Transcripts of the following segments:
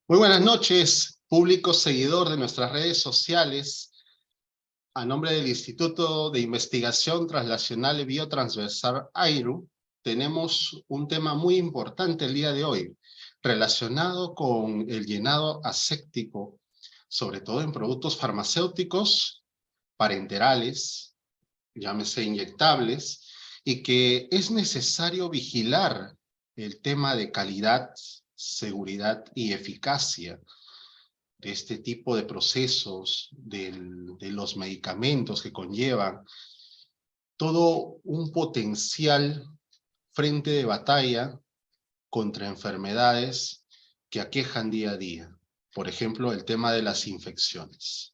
Muy buenas noches, público seguidor de nuestras redes sociales. A nombre del Instituto de Investigación Translacional y Biotransversal AIRU, tenemos un tema muy importante el día de hoy, relacionado con el llenado aséptico, sobre todo en productos farmacéuticos, parenterales, llámese inyectables, y que es necesario vigilar el tema de calidad, seguridad y eficacia de este tipo de procesos, de los medicamentos que conllevan todo un potencial frente de batalla contra enfermedades que aquejan día a día. Por ejemplo, el tema de las infecciones.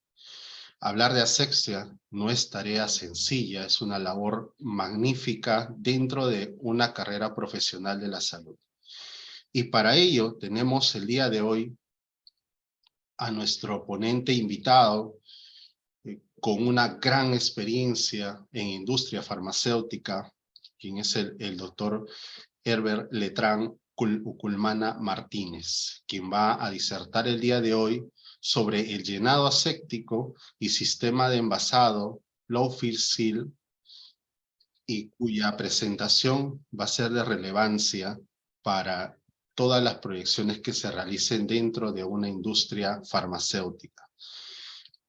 Hablar de asepsia no es tarea sencilla, es una labor magnífica dentro de una carrera profesional de la salud. Y para ello tenemos el día de hoy a nuestro ponente invitado, con una gran experiencia en industria farmacéutica, quien es el doctor Herbert Letrán Uculmana Martínez, quien va a disertar el día de hoy sobre el llenado aséptico y sistema de envasado low fill seal, y cuya presentación va a ser de relevancia para todas las proyecciones que se realicen dentro de una industria farmacéutica.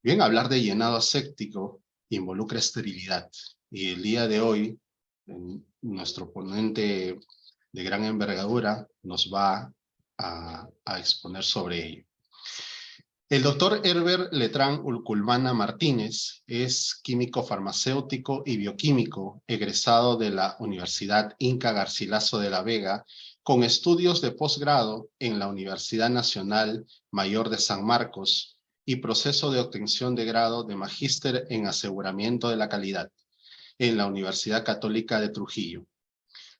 Bien, hablar de llenado aséptico involucra esterilidad, y el día de hoy nuestro ponente de gran envergadura nos va a exponer sobre ello. El doctor Herbert Letrán Uculmana Martínez es químico farmacéutico y bioquímico, egresado de la Universidad Inca Garcilaso de la Vega, con estudios de posgrado en la Universidad Nacional Mayor de San Marcos y proceso de obtención de grado de magíster en aseguramiento de la calidad en la Universidad Católica de Trujillo,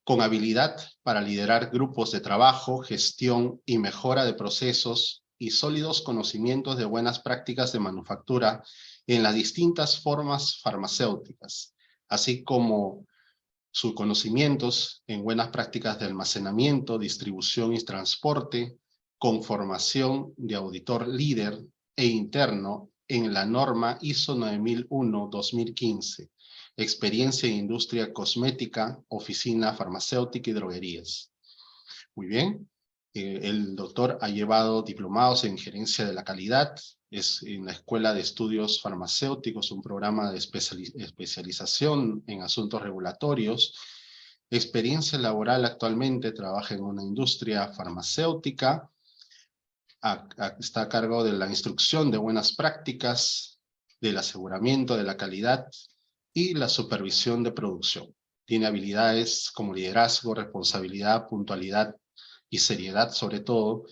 con habilidad para liderar grupos de trabajo, gestión y mejora de procesos y sólidos conocimientos de buenas prácticas de manufactura en las distintas formas farmacéuticas, así como sus conocimientos en buenas prácticas de almacenamiento, distribución y transporte, con formación de auditor líder e interno en la norma ISO 9001-2015, experiencia en industria cosmética, oficina farmacéutica y droguerías. Muy bien. El doctor ha llevado diplomados en gerencia de la calidad, es en la Escuela de Estudios Farmacéuticos, un programa de especialización en asuntos regulatorios. Experiencia laboral: actualmente trabaja en una industria farmacéutica, está a cargo de la instrucción de buenas prácticas, del aseguramiento de la calidad y la supervisión de producción. Tiene habilidades como liderazgo, responsabilidad, puntualidad y seriedad, sobre todo,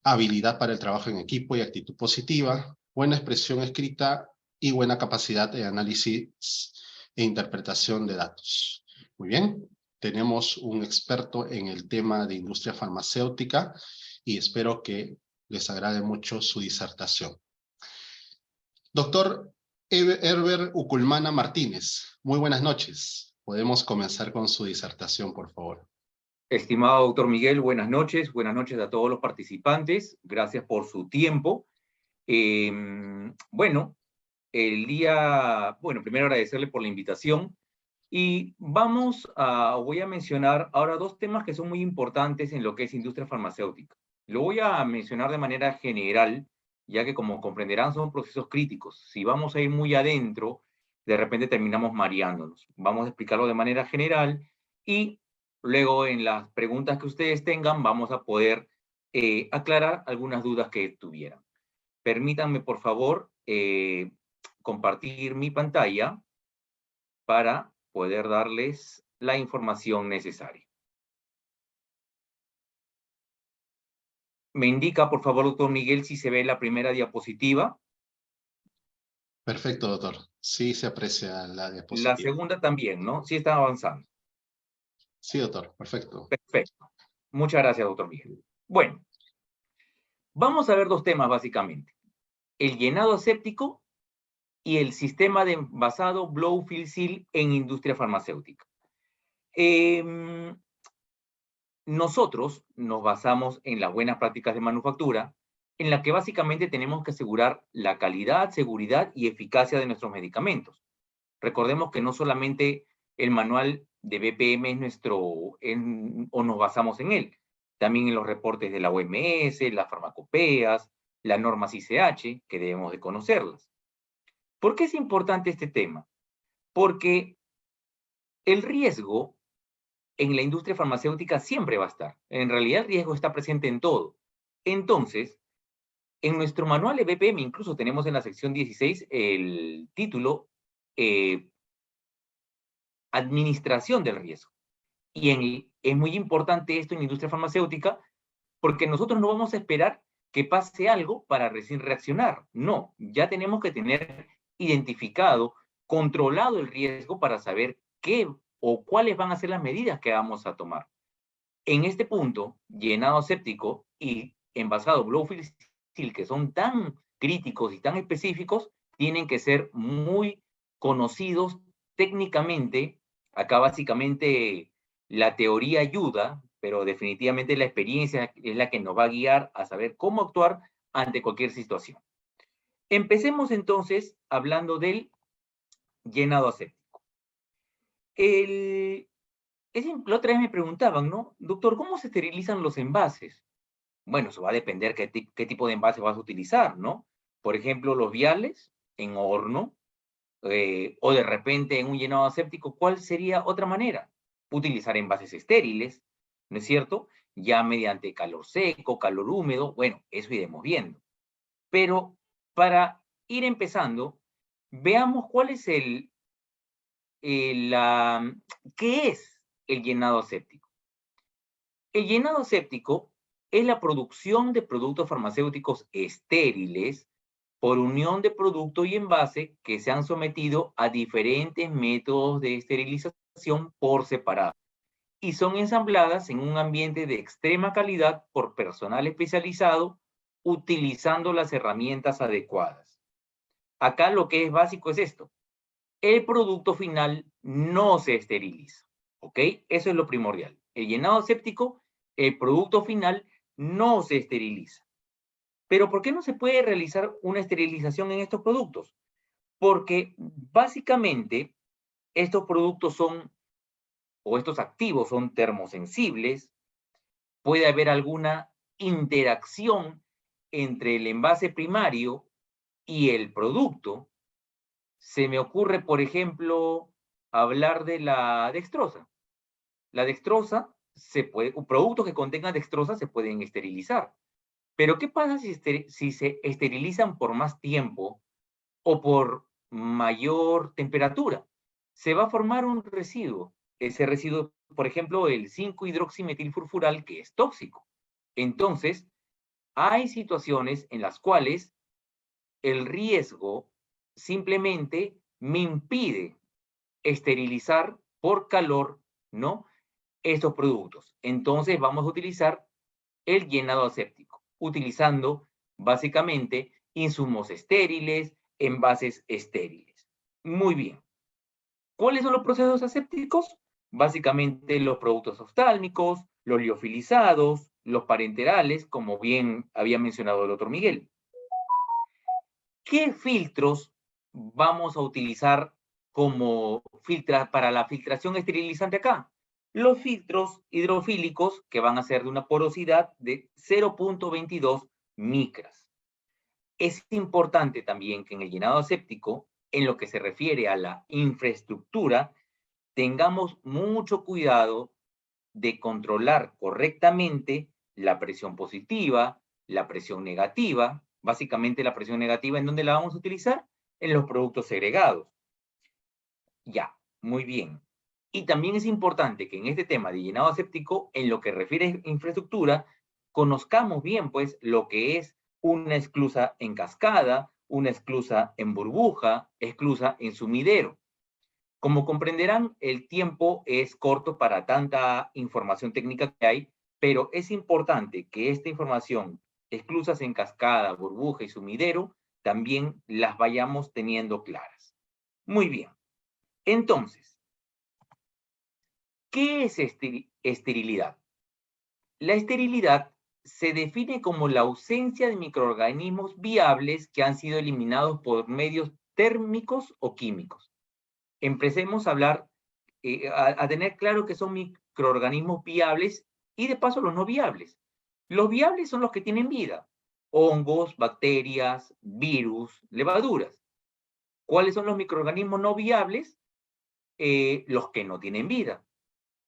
habilidad para el trabajo en equipo y actitud positiva, buena expresión escrita y buena capacidad de análisis e interpretación de datos. Muy bien, tenemos un experto en el tema de industria farmacéutica y espero que les agrade mucho su disertación. Doctor Herbert Uculmana Martínez, muy buenas noches. Podemos comenzar con su disertación, por favor. Estimado doctor Miguel, buenas noches a todos los participantes, gracias por su tiempo. Bueno, primero agradecerle por la invitación y voy a mencionar ahora dos temas que son muy importantes en lo que es industria farmacéutica. Lo voy a mencionar de manera general, ya que como comprenderán son procesos críticos. Si vamos a ir muy adentro, de repente terminamos mareándonos. Vamos a explicarlo de manera general y luego en las preguntas que ustedes tengan vamos a poder aclarar algunas dudas que tuvieran. Permítanme, por favor, compartir mi pantalla para poder darles la información necesaria. Me indica, por favor, doctor Miguel, si se ve la primera diapositiva. Perfecto, doctor. Sí se aprecia la La diapositiva. segunda también, ¿no? Sí está avanzando. Sí, doctor. Perfecto. Perfecto. Muchas gracias, doctor Miguel. Bueno, vamos a ver dos temas básicamente. El llenado aséptico y el sistema de envasado blow fill seal en industria farmacéutica. nosotros nos basamos en las buenas prácticas de manufactura, en la que básicamente tenemos que asegurar la calidad, seguridad y eficacia de nuestros medicamentos. Recordemos que no solamente el manual de BPM es o nos basamos en él, también en los reportes de la OMS, las farmacopeas, las normas ICH, que debemos de conocerlas. ¿Por qué es importante este tema? Porque el riesgo en la industria farmacéutica siempre va a estar. En realidad el riesgo está presente en todo. Entonces, en nuestro manual de BPM, incluso tenemos en la sección 16 el título Administración del riesgo. Es muy importante esto en la industria farmacéutica porque nosotros no vamos a esperar que pase algo para recién reaccionar. No, ya tenemos que tener identificado, controlado el riesgo para saber qué o cuáles van a ser las medidas que vamos a tomar. En este punto, llenado séptico y envasado Blowfield Seal, que son tan críticos y tan específicos, tienen que ser muy conocidos técnicamente. Acá básicamente la teoría ayuda, pero definitivamente la experiencia es la que nos va a guiar a saber cómo actuar ante cualquier situación. Empecemos entonces hablando del llenado aséptico. La otra vez me preguntaban, ¿no? Doctor, ¿cómo se esterilizan los envases? Bueno, eso va a depender qué tipo de envase vas a utilizar, ¿no? Por ejemplo, los viales en horno, o de repente en un llenado aséptico, ¿cuál sería otra manera? Utilizar envases estériles, ¿no es cierto? Ya mediante calor seco, calor húmedo, bueno, eso iremos viendo. Pero para ir empezando, veamos cuál es ¿qué es el llenado aséptico? El llenado aséptico es la producción de productos farmacéuticos estériles por unión de producto y envase que se han sometido a diferentes métodos de esterilización por separado y son ensambladas en un ambiente de extrema calidad por personal especializado utilizando las herramientas adecuadas. Acá lo que es básico es esto: el producto final no se esteriliza, ¿ok? Eso es lo primordial. El llenado aséptico, el producto final no se esteriliza. Pero ¿por qué no se puede realizar una esterilización en estos productos? Porque básicamente estos productos o estos activos son termosensibles, puede haber alguna interacción entre el envase primario y el producto. Se me ocurre, por ejemplo, hablar de la dextrosa. La dextrosa productos que contengan dextrosa se pueden esterilizar. Pero ¿qué pasa si se esterilizan por más tiempo o por mayor temperatura? Se va a formar un residuo. Ese residuo, por ejemplo, el 5-hidroximetilfurfural, que es tóxico. Entonces, hay situaciones en las cuales el riesgo simplemente me impide esterilizar por calor, ¿no? Estos productos. Entonces vamos a utilizar el llenado aséptico, utilizando básicamente insumos estériles, envases estériles. Muy bien. ¿Cuáles son los procesos asépticos? Básicamente los productos oftálmicos, los liofilizados, los parenterales, como bien había mencionado el doctor Miguel. ¿Qué filtros vamos a utilizar para la filtración esterilizante acá? Los filtros hidrofílicos, que van a ser de una porosidad de 0.22 micras. Es importante también que en el llenado aséptico, en lo que se refiere a la infraestructura, tengamos mucho cuidado de controlar correctamente la presión positiva, la presión negativa. Básicamente la presión negativa, ¿en dónde la vamos a utilizar? En los productos segregados. Ya, muy bien. Y también es importante que en este tema de llenado aséptico, en lo que refiere a infraestructura, conozcamos bien, pues, lo que es una esclusa en cascada, una esclusa en burbuja, esclusa en sumidero. Como comprenderán, el tiempo es corto para tanta información técnica que hay, pero es importante que esta información, esclusas en cascada, burbuja y sumidero, también las vayamos teniendo claras. Muy bien. Entonces, ¿qué es esterilidad? La esterilidad se define como la ausencia de microorganismos viables que han sido eliminados por medios térmicos o químicos. Empecemos a hablar, a tener claro que son microorganismos viables y de paso los no viables. Los viables son los que tienen vida: hongos, bacterias, virus, levaduras. ¿Cuáles son los microorganismos no viables? Los que no tienen vida.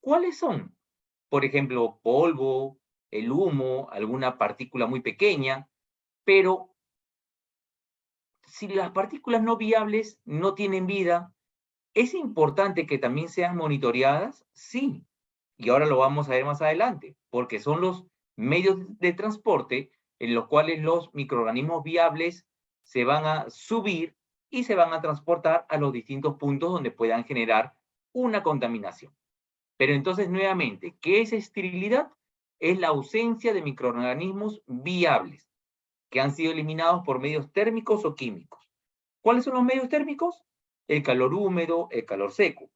¿Cuáles son? Por ejemplo, polvo, el humo, alguna partícula muy pequeña, pero si las partículas no viables no tienen vida, ¿es importante que también sean monitoreadas? Sí, y ahora lo vamos a ver más adelante, porque son los medios de transporte en los cuales los microorganismos viables se van a subir y se van a transportar a los distintos puntos donde puedan generar una contaminación. Pero entonces, nuevamente, ¿qué es esterilidad? Es la ausencia de microorganismos viables que han sido eliminados por medios térmicos o químicos. ¿Cuáles son los medios térmicos? El calor húmedo, el calor seco.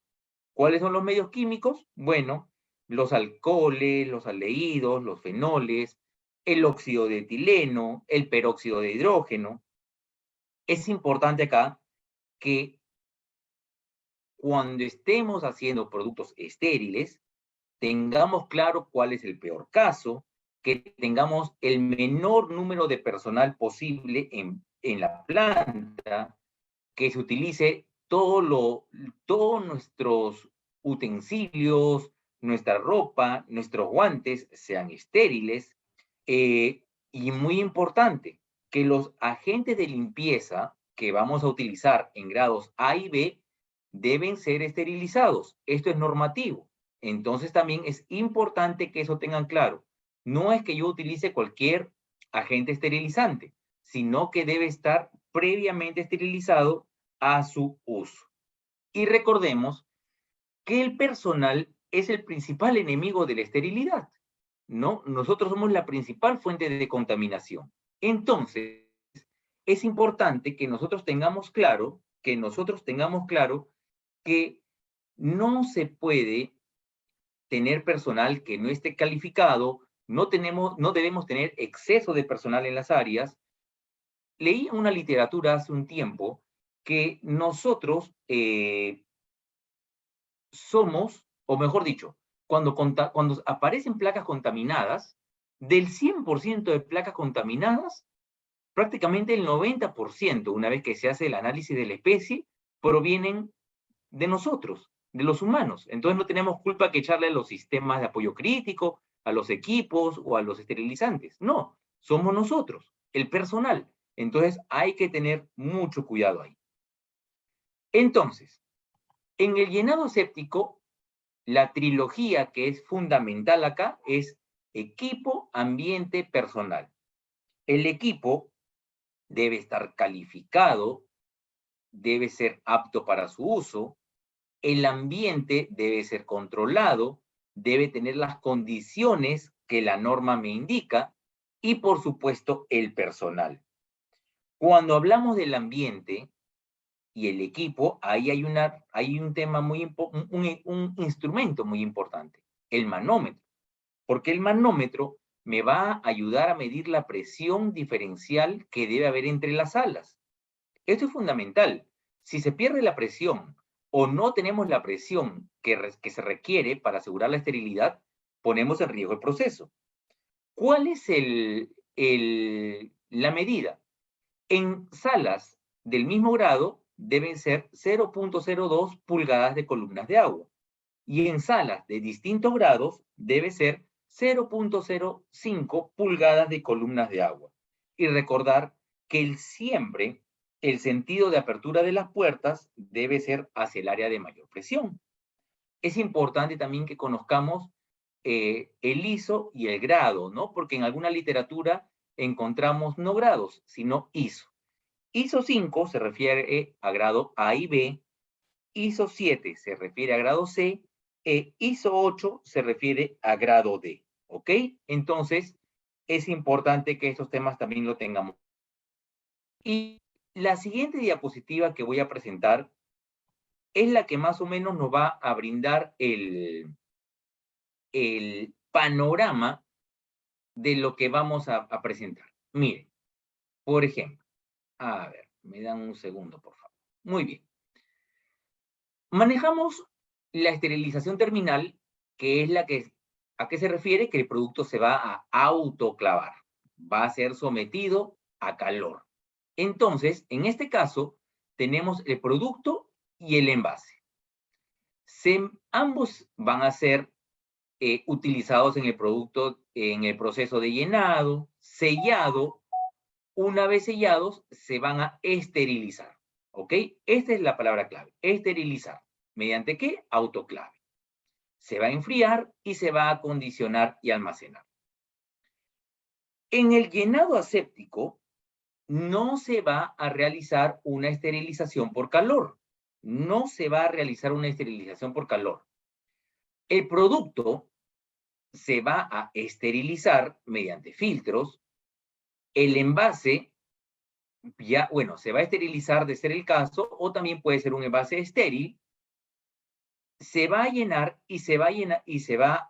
¿Cuáles son los medios químicos? Bueno, los alcoholes, los aldehídos, los fenoles, el óxido de etileno, el peróxido de hidrógeno. Es importante acá que cuando estemos haciendo productos estériles, tengamos claro cuál es el peor caso, que tengamos el menor número de personal posible en la planta, que se utilice todos nuestros utensilios, nuestra ropa, nuestros guantes sean estériles. Y muy importante, que los agentes de limpieza que vamos a utilizar en grados A y B deben ser esterilizados. Esto es normativo. Entonces también es importante que eso tengan claro. No es que yo utilice cualquier agente esterilizante, sino que debe estar previamente esterilizado a su uso. Y recordemos que el personal es el principal enemigo de la esterilidad, ¿no? Nosotros somos la principal fuente de contaminación. Entonces, es importante que nosotros tengamos claro, que no se puede tener personal que no esté calificado, no debemos tener exceso de personal en las áreas. Leí una literatura hace un tiempo que nosotros somos, o mejor dicho, cuando aparecen placas contaminadas, del 100% de placas contaminadas, prácticamente el 90%, una vez que se hace el análisis de la especie, provienen de nosotros, de los humanos. Entonces no tenemos culpa que echarle a los sistemas de apoyo crítico, a los equipos o a los esterilizantes. No, somos nosotros, el personal. Entonces hay que tener mucho cuidado ahí. Entonces, en el llenado séptico, la trilogía que es fundamental acá es equipo, ambiente, personal. El equipo debe estar calificado, debe ser apto para su uso. El ambiente debe ser controlado, debe tener las condiciones que la norma me indica y, por supuesto, el personal. Cuando hablamos del ambiente y el equipo, ahí hay un tema un instrumento muy importante, el manómetro, porque el manómetro me va a ayudar a medir la presión diferencial que debe haber entre las alas. Esto es fundamental. Si se pierde la presión o no tenemos la presión que se requiere para asegurar la esterilidad, ponemos en riesgo el proceso. ¿Cuál es la medida? En salas del mismo grado deben ser 0.02 pulgadas de columnas de agua y en salas de distintos grados debe ser 0.05 pulgadas de columnas de agua. Y recordar que siempre el sentido de apertura de las puertas debe ser hacia el área de mayor presión. Es importante también que conozcamos el ISO y el grado, ¿no? Porque en alguna literatura encontramos no grados, sino ISO. ISO 5 se refiere a grado A y B, ISO 7 se refiere a grado C, e ISO 8 se refiere a grado D, ¿ok? Entonces, es importante que estos temas también lo tengamos. Y la siguiente diapositiva que voy a presentar es la que más o menos nos va a brindar el panorama de lo que vamos a presentar. Miren, por ejemplo, a ver, me dan un segundo, por favor. Muy bien. Manejamos la esterilización terminal, que es ¿a qué se refiere? Que el producto se va a autoclavar, va a ser sometido a calor. Entonces, en este caso, tenemos el producto y el envase. Ambos van a ser utilizados en el producto, en el proceso de llenado, sellado. Una vez sellados, se van a esterilizar. ¿Ok? Esta es la palabra clave, esterilizar. ¿Mediante qué? Autoclave. Se va a enfriar y se va a acondicionar y almacenar. En el llenado aséptico, no se va a realizar una esterilización por calor. No se va a realizar una esterilización por calor. El producto se va a esterilizar mediante filtros. El envase se va a esterilizar de ser el caso, o también puede ser un envase estéril. Se va a llenar y se va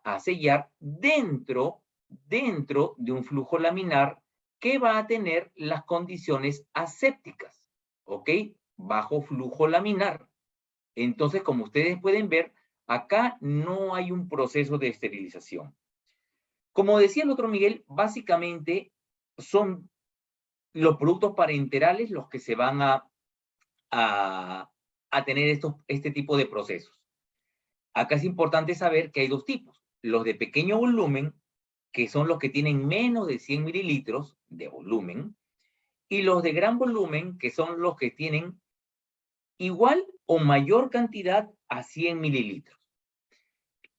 a sellar dentro de un flujo laminar que va a tener las condiciones asépticas, ¿ok? Bajo flujo laminar. Entonces, como ustedes pueden ver, acá no hay un proceso de esterilización. Como decía el otro Miguel, básicamente son los productos parenterales los que se van a tener este tipo de procesos. Acá es importante saber que hay dos tipos. Los de pequeño volumen, que son los que tienen menos de 100 mililitros de volumen, y los de gran volumen, que son los que tienen igual o mayor cantidad a 100 mililitros.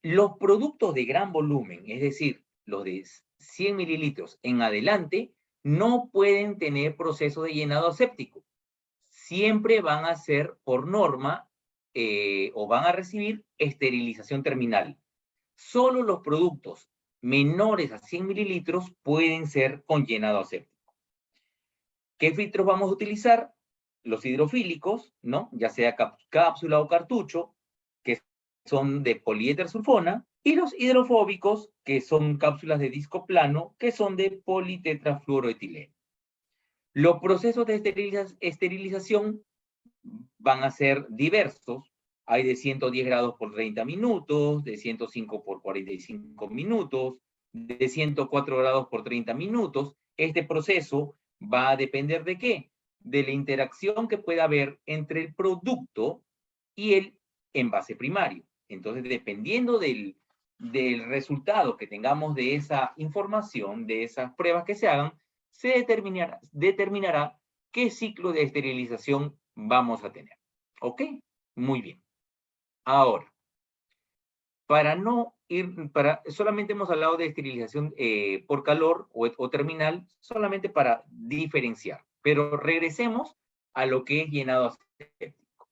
Los productos de gran volumen, es decir, los de 100 mililitros en adelante, no pueden tener proceso de llenado aséptico. Siempre van a ser, por norma, o van a recibir esterilización terminal. Solo los productos menores a 100 mililitros pueden ser con llenado aséptico. ¿Qué filtros vamos a utilizar? Los hidrofílicos, ¿no? Ya sea cápsula o cartucho, que son de poliéter sulfona, y los hidrofóbicos, que son cápsulas de disco plano, que son de politetrafluoroetileno. Los procesos de esterilización van a ser diversos. Hay de 110 grados por 30 minutos, de 105 por 45 minutos, de 104 grados por 30 minutos. Este proceso va a depender ¿de qué? De la interacción que pueda haber entre el producto y el envase primario. Entonces, dependiendo del resultado que tengamos de esa información, de esas pruebas que se hagan, se determinará qué ciclo de esterilización vamos a tener. ¿Ok? Muy bien. Ahora, solamente hemos hablado de esterilización por calor o terminal, solamente para diferenciar. Pero regresemos a lo que es llenado aséptico.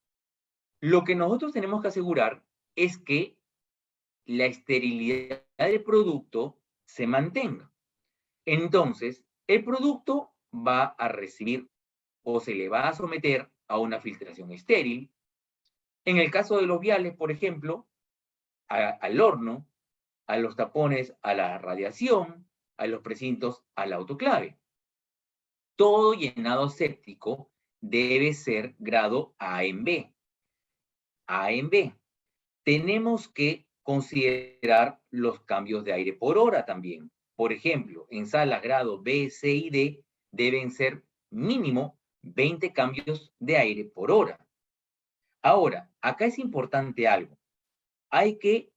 Lo que nosotros tenemos que asegurar es que la esterilidad del producto se mantenga. Entonces, el producto va a recibir o se le va a someter a una filtración estéril. En el caso de los viales, por ejemplo, al horno, a los tapones a la radiación, a los precintos al autoclave. Todo llenado aséptico debe ser grado A en B. A en B. Tenemos que considerar los cambios de aire por hora también. Por ejemplo, en salas grado B, C y D deben ser mínimo 20 cambios de aire por hora. Ahora, acá es importante algo. Hay que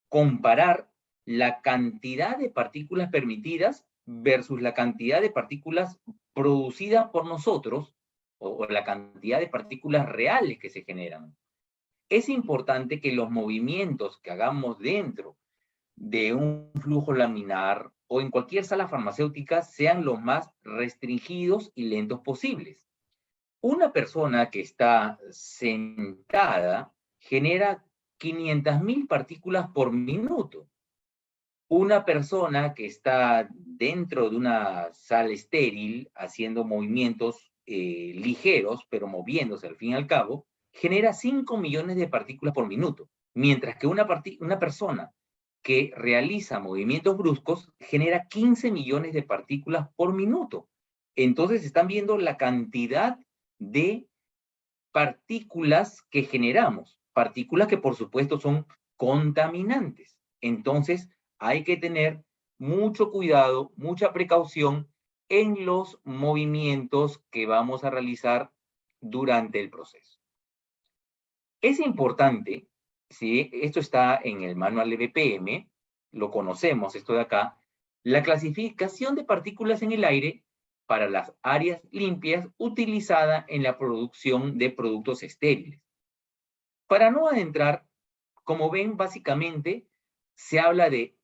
comparar la cantidad de partículas permitidas versus la cantidad de partículas producidas por nosotros o la cantidad de partículas reales que se generan. Es importante que los movimientos que hagamos dentro de un flujo laminar o en cualquier sala farmacéutica sean los más restringidos y lentos posibles. Una persona que está sentada genera 500.000 partículas por minuto. Una persona que está dentro de una sala estéril haciendo movimientos ligeros, pero moviéndose al fin y al cabo, genera 5 millones de partículas por minuto. Mientras que una persona que realiza movimientos bruscos genera 15 millones de partículas por minuto. Entonces están viendo la cantidad de partículas que generamos, partículas que por supuesto son contaminantes. Entonces hay que tener mucho cuidado, mucha precaución en los movimientos que vamos a realizar durante el proceso. Es importante, ¿sí? Esto está en el manual de BPM, lo conocemos, esto de acá, la clasificación de partículas en el aire para las áreas limpias utilizada en la producción de productos estériles. Para no adentrar, como ven, básicamente se habla de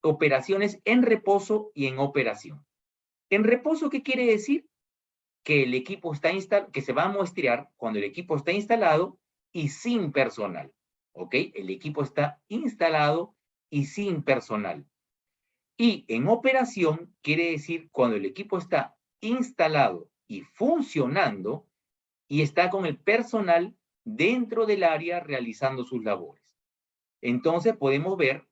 operaciones en reposo y en operación. En reposo, ¿qué quiere decir? Que el equipo está que se va a muestrear cuando el equipo está instalado y sin personal. ¿Ok? El equipo está instalado y sin personal. Y en operación quiere decir cuando el equipo está instalado y funcionando y está con el personal dentro del área realizando sus labores. Entonces podemos ver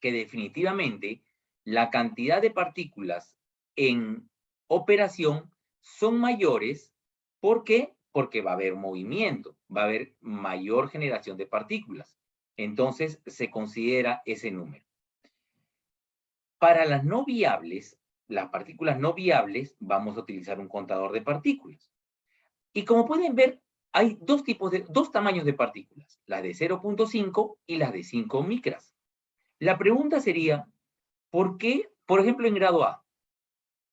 que definitivamente la cantidad de partículas en operación son mayores. ¿Por qué? Porque va a haber movimiento, va a haber mayor generación de partículas. Entonces se considera ese número. Para las no viables, las partículas no viables, vamos a utilizar un contador de partículas. Y como pueden ver, hay dos tamaños de partículas, las de 0.5 y las de 5 micras. La pregunta sería, ¿por qué, por ejemplo, en grado A,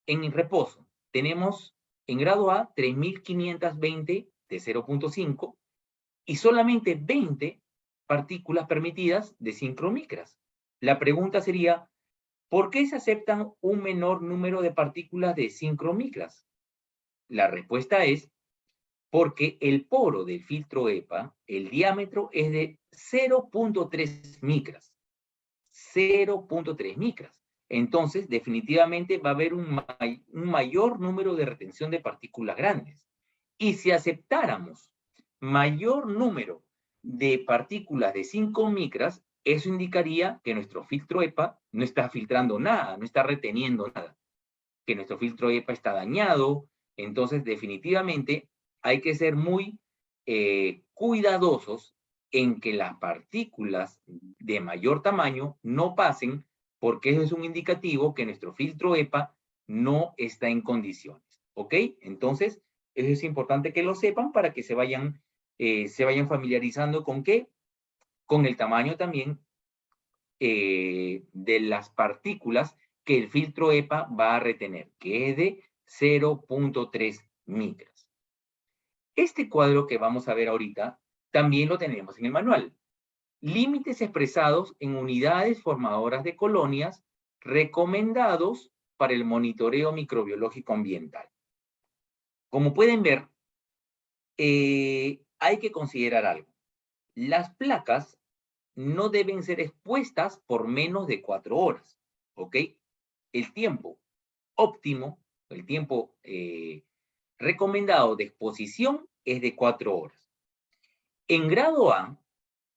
en reposo, tenemos en grado A 3.520 de 0.5 y solamente 20 partículas permitidas de 5 micras? La pregunta sería, ¿por qué se aceptan un menor número de partículas de 5 micras? La respuesta es porque el poro del filtro EPA, el diámetro es de 0.3 micras. 0.3 micras. Entonces, definitivamente va a haber un mayor número de retención de partículas grandes. Y si aceptáramos mayor número de partículas de 5 micras, eso indicaría que nuestro filtro EPA no está filtrando nada, no está reteniendo nada, que nuestro filtro EPA está dañado. Entonces, definitivamente hay que ser muy cuidadosos en que las partículas de mayor tamaño no pasen, porque eso es un indicativo que nuestro filtro EPA no está en condiciones. ¿Ok? Entonces, eso es importante que lo sepan para que se vayan familiarizando con qué, con el tamaño también de las partículas que el filtro EPA va a retener, que es de 0.3 micras. Este cuadro que vamos a ver ahorita también lo tenemos en el manual. Límites expresados en unidades formadoras de colonias recomendados para el monitoreo microbiológico ambiental. Como pueden ver, hay que considerar algo. Las placas no deben ser expuestas por menos de 4 horas, ¿ok? El tiempo óptimo, el tiempo recomendado de exposición es de 4 horas. En grado A,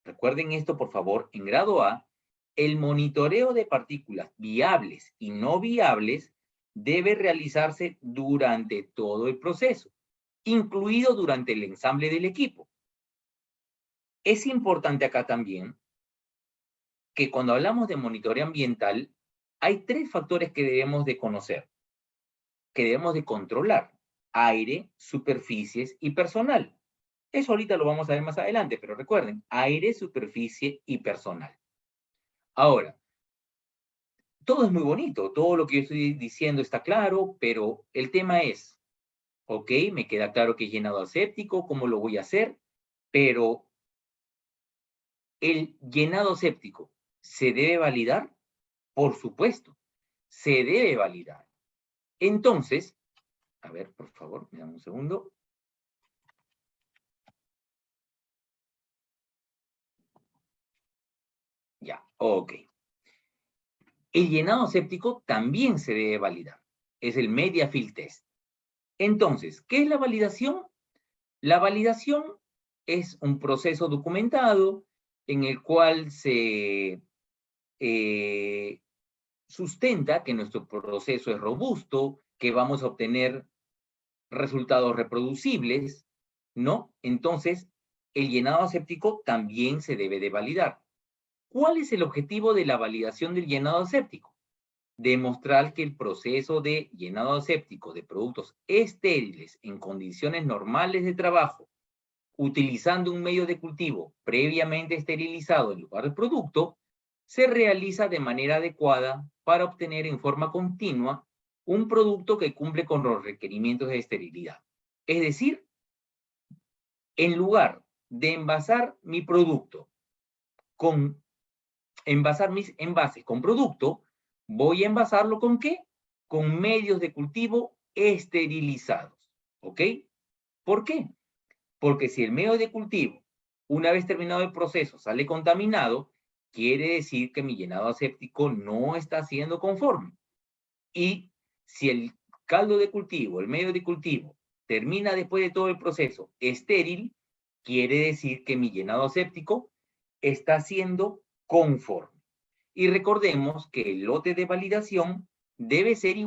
recuerden esto por favor, en grado A, el monitoreo de partículas viables y no viables debe realizarse durante todo el proceso, incluido durante el ensamble del equipo. Es importante acá también que cuando hablamos de monitoreo ambiental, hay 3 factores que debemos de conocer, que debemos de controlar: aire, superficies y personal. Eso ahorita lo vamos a ver más adelante, pero recuerden, aire, superficie y personal. Ahora, todo es muy bonito, todo lo que yo estoy diciendo está claro, pero el tema es, ok, me queda claro que he llenado aséptico, ¿cómo lo voy a hacer? Pero el llenado aséptico, ¿se debe validar? Por supuesto, se debe validar. Entonces, a ver, por favor, me dan un segundo. Ya, ok. El llenado séptico también se debe validar. Es el Media Field Test. Entonces, ¿qué es la validación? La validación es un proceso documentado en el cual se sustenta que nuestro proceso es robusto, que vamos a obtener resultados reproducibles, ¿no? Entonces, el llenado aséptico también se debe de validar. ¿Cuál es el objetivo de la validación del llenado aséptico? Demostrar que el proceso de llenado aséptico de productos estériles en condiciones normales de trabajo, utilizando un medio de cultivo previamente esterilizado en lugar del producto, se realiza de manera adecuada para obtener en forma continua un producto que cumple con los requerimientos de esterilidad. Es decir, en lugar de envasar mi producto envasar mis envases con producto, voy a envasarlo ¿con qué? Con medios de cultivo esterilizados, ¿ok? ¿Por qué? Porque si el medio de cultivo, una vez terminado el proceso, sale contaminado, quiere decir que mi llenado aséptico no está siendo conforme. Y si el caldo de cultivo, el medio de cultivo, termina después de todo el proceso estéril, quiere decir que mi llenado aséptico está siendo conforme. Y recordemos que el lote de validación debe ser de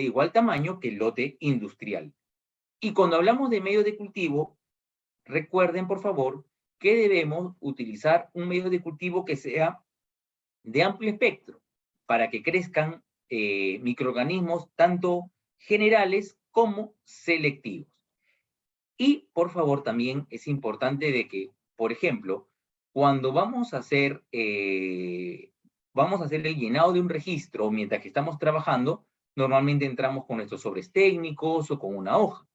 igual tamaño que el lote industrial. Y cuando hablamos de medio de cultivo, recuerden, por favor, que debemos utilizar un medio de cultivo que sea de amplio espectro para que crezcan microorganismos tanto generales como selectivos. Y, por favor, también es importante de que, por ejemplo, cuando vamos a hacer el llenado de un registro mientras que estamos trabajando, normalmente entramos con nuestros sobres técnicos o con una hoja.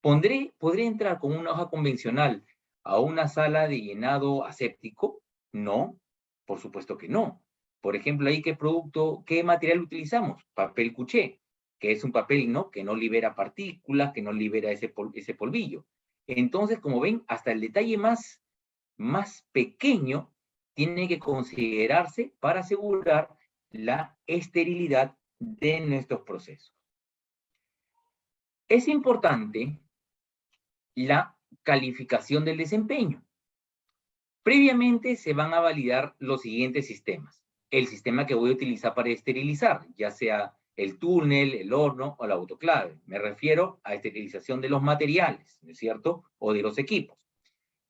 ¿Podré entrar con una hoja convencional a una sala de llenado aséptico? No, por supuesto que no. Por ejemplo, ahí qué material utilizamos? Papel cuché, que es un papel, ¿no?, que no libera partículas, que no libera ese polvillo. Entonces, como ven, hasta el detalle más pequeño tiene que considerarse para asegurar la esterilidad de nuestros procesos. Es importante la calificación del desempeño. Previamente se van a validar los siguientes sistemas. El sistema que voy a utilizar para esterilizar, ya sea el túnel, el horno o la autoclave. Me refiero a esterilización de los materiales, ¿no es cierto? O de los equipos.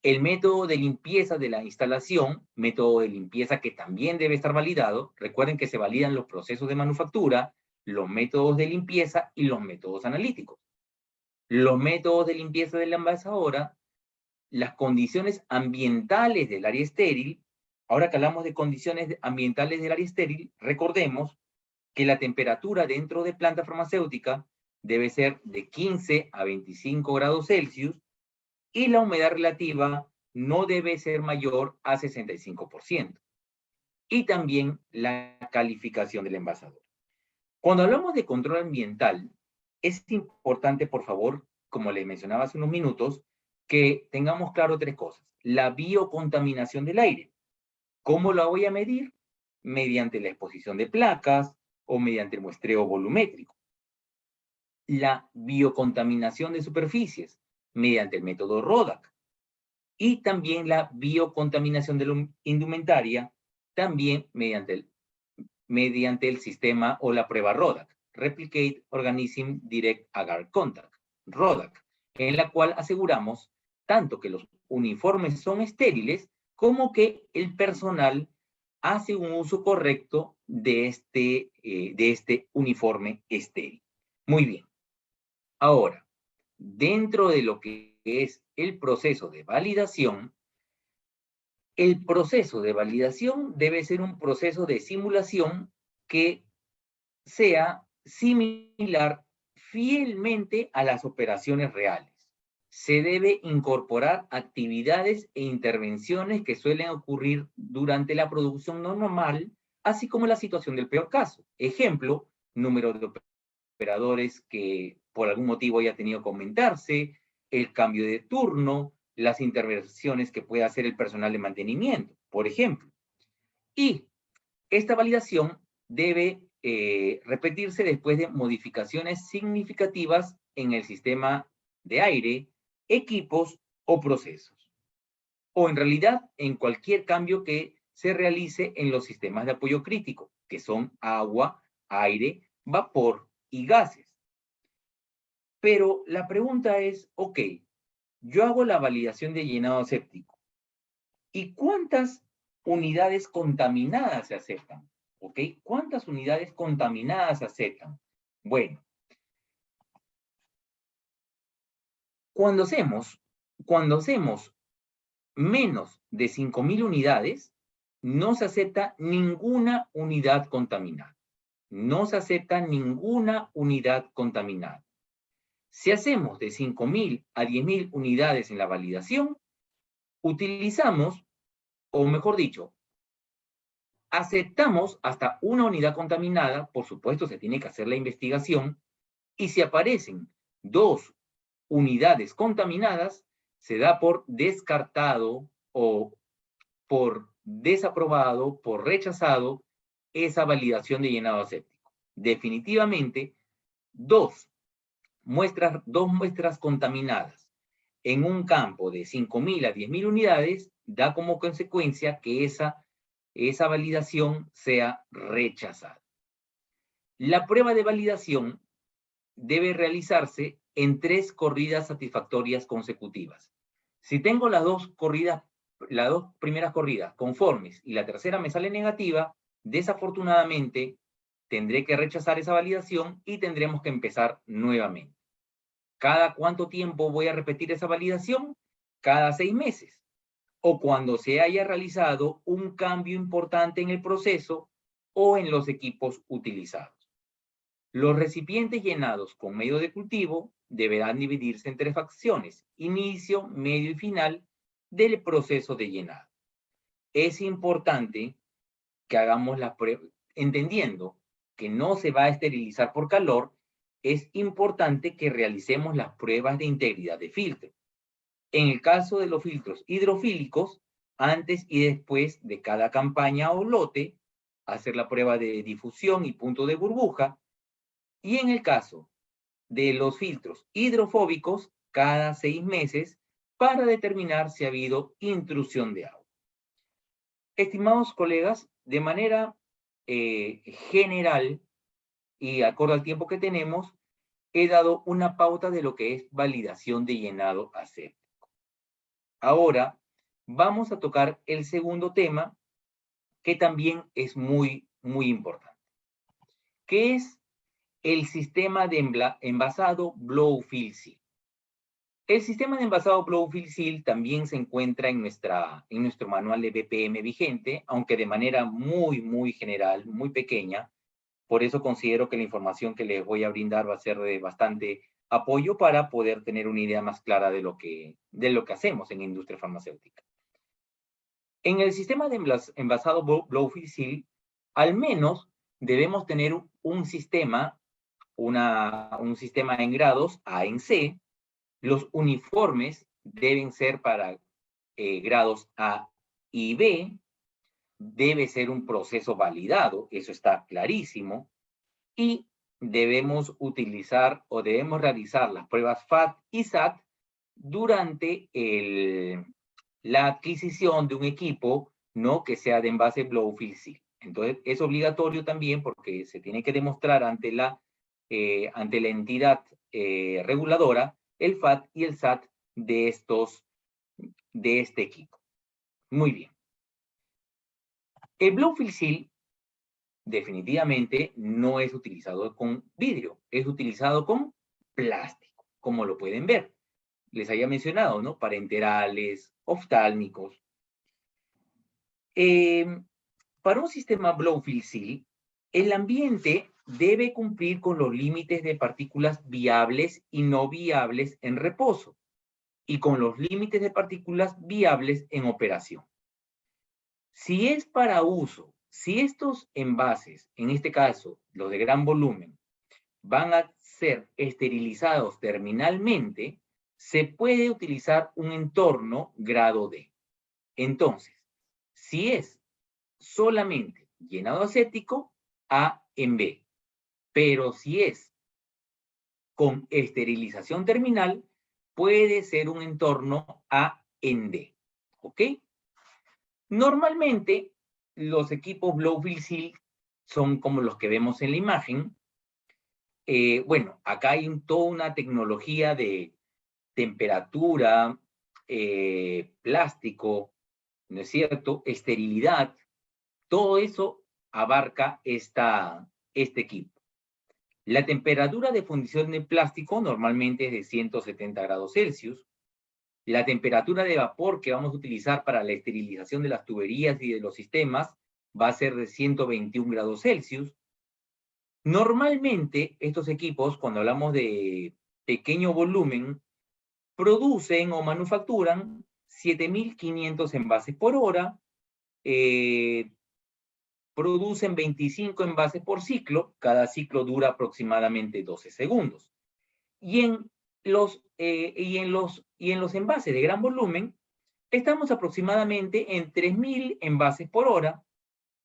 El método de limpieza de la instalación, método de limpieza que también debe estar validado. Recuerden que se validan los procesos de manufactura, los métodos de limpieza y los métodos analíticos. Los métodos de limpieza de la envasadora, las condiciones ambientales del área estéril. Ahora que hablamos de condiciones ambientales del área estéril, recordemos que la temperatura dentro de planta farmacéutica debe ser de 15 a 25 grados Celsius y la humedad relativa no debe ser mayor a 65%. Y también la calificación del envasador. Cuando hablamos de control ambiental, es importante, por favor, como les mencionaba hace unos minutos, que tengamos claro tres cosas. La biocontaminación del aire. ¿Cómo la voy a medir? Mediante la exposición de placas o mediante el muestreo volumétrico. La biocontaminación de superficies, mediante el método RODAC. Y también la biocontaminación de la indumentaria, también mediante el sistema o la prueba RODAC, Replicate Organism Direct Agar Contact, RODAC, en la cual aseguramos tanto que los uniformes son estériles como que el personal hace un uso correcto de este uniforme estéril. Muy bien. Ahora, dentro de lo que es el proceso de validación, el proceso de validación debe ser un proceso de simulación que sea similar fielmente a las operaciones reales. Se debe incorporar actividades e intervenciones que suelen ocurrir durante la producción no normal, así como la situación del peor caso. Ejemplo, número de operadores que por algún motivo haya tenido que aumentarse, el cambio de turno, las intervenciones que puede hacer el personal de mantenimiento, por ejemplo. Y esta validación debe repetirse después de modificaciones significativas en el sistema de aire, equipos o procesos. O en realidad en cualquier cambio que se realice en los sistemas de apoyo crítico, que son agua, aire, vapor y gases. Pero la pregunta es, ok, yo hago la validación de llenado aséptico. ¿Y cuántas unidades contaminadas se aceptan? ¿Ok? ¿Cuántas unidades contaminadas se aceptan? Bueno, cuando hacemos menos de 5.000 unidades, no se acepta ninguna unidad contaminada. No se acepta ninguna unidad contaminada. Si hacemos de 5.000 a 10.000 unidades en la validación, utilizamos, o mejor dicho, aceptamos hasta una unidad contaminada, por supuesto se tiene que hacer la investigación, y si aparecen 2 unidades contaminadas, se da por descartado o por desaprobado, por rechazado, esa validación de llenado aséptico. Definitivamente, dos muestras contaminadas en un campo de 5.000 a 10.000 unidades da como consecuencia que esa validación sea rechazada. La prueba de validación debe realizarse en 3 corridas satisfactorias consecutivas. Si tengo las dos primeras corridas conformes y la tercera me sale negativa, desafortunadamente tendré que rechazar esa validación y tendremos que empezar nuevamente. ¿Cada cuánto tiempo voy a repetir esa validación? Cada 6 meses. O cuando se haya realizado un cambio importante en el proceso o en los equipos utilizados. Los recipientes llenados con medio de cultivo deberán dividirse en 3 fracciones: inicio, medio y final del proceso de llenado. Es importante que hagamos la prueba, entendiendo que no se va a esterilizar por calor, es importante que realicemos las pruebas de integridad de filtro. En el caso de los filtros hidrofílicos, antes y después de cada campaña o lote, hacer la prueba de difusión y punto de burbuja. Y en el caso de los filtros hidrofóbicos, cada 6 meses, para determinar si ha habido intrusión de agua. Estimados colegas, de manera general y acorde al tiempo que tenemos, he dado una pauta de lo que es validación de llenado aséptico. Ahora vamos a tocar el segundo tema, que también es muy, muy importante, que es el sistema de envasado Blow-Fill-Seal. El sistema de envasado Blow-Fill-Seal también se encuentra en nuestro manual de BPM vigente, aunque de manera muy, muy general, muy pequeña. Por eso considero que la información que les voy a brindar va a ser de bastante apoyo para poder tener una idea más clara de lo que hacemos en la industria farmacéutica. En el sistema de envasado Blow-Fill-Seal, al menos debemos tener un sistema en grados A en C. Los uniformes deben ser para grados A y B. Debe ser un proceso validado, eso está clarísimo. Y debemos utilizar o debemos realizar las pruebas FAT y SAT durante la adquisición de un equipo, ¿no?, que sea de envase Blow-Fill-Seal. Entonces, es obligatorio también porque se tiene que demostrar ante la entidad reguladora el FAT y el SAT de este equipo. Muy bien. El Blow-Fill-Seal definitivamente no es utilizado con vidrio, es utilizado con plástico, como lo pueden ver. Les había mencionado, ¿no?, parenterales, oftálmicos. Para un sistema Blow-Fill-Seal, el ambiente debe cumplir con los límites de partículas viables y no viables en reposo y con los límites de partículas viables en operación. Si es para uso, si estos envases, en este caso los de gran volumen, van a ser esterilizados terminalmente, se puede utilizar un entorno grado D. Entonces, si es solamente llenado aséptico, A en B. Pero si es con esterilización terminal, puede ser un entorno A en D. ¿Ok? Normalmente, los equipos Blow-Fill-Seal son como los que vemos en la imagen. Bueno, acá hay toda una tecnología de temperatura, plástico, ¿no es cierto? Esterilidad, todo eso abarca este equipo. La temperatura de fundición de plástico normalmente es de 170 grados Celsius. La temperatura de vapor que vamos a utilizar para la esterilización de las tuberías y de los sistemas va a ser de 121 grados Celsius. Normalmente, estos equipos, cuando hablamos de pequeño volumen, producen o manufacturan 7.500 envases por hora, producen 25 envases por ciclo, cada ciclo dura aproximadamente 12 segundos. Y en los envases de gran volumen, estamos aproximadamente en 3.000 envases por hora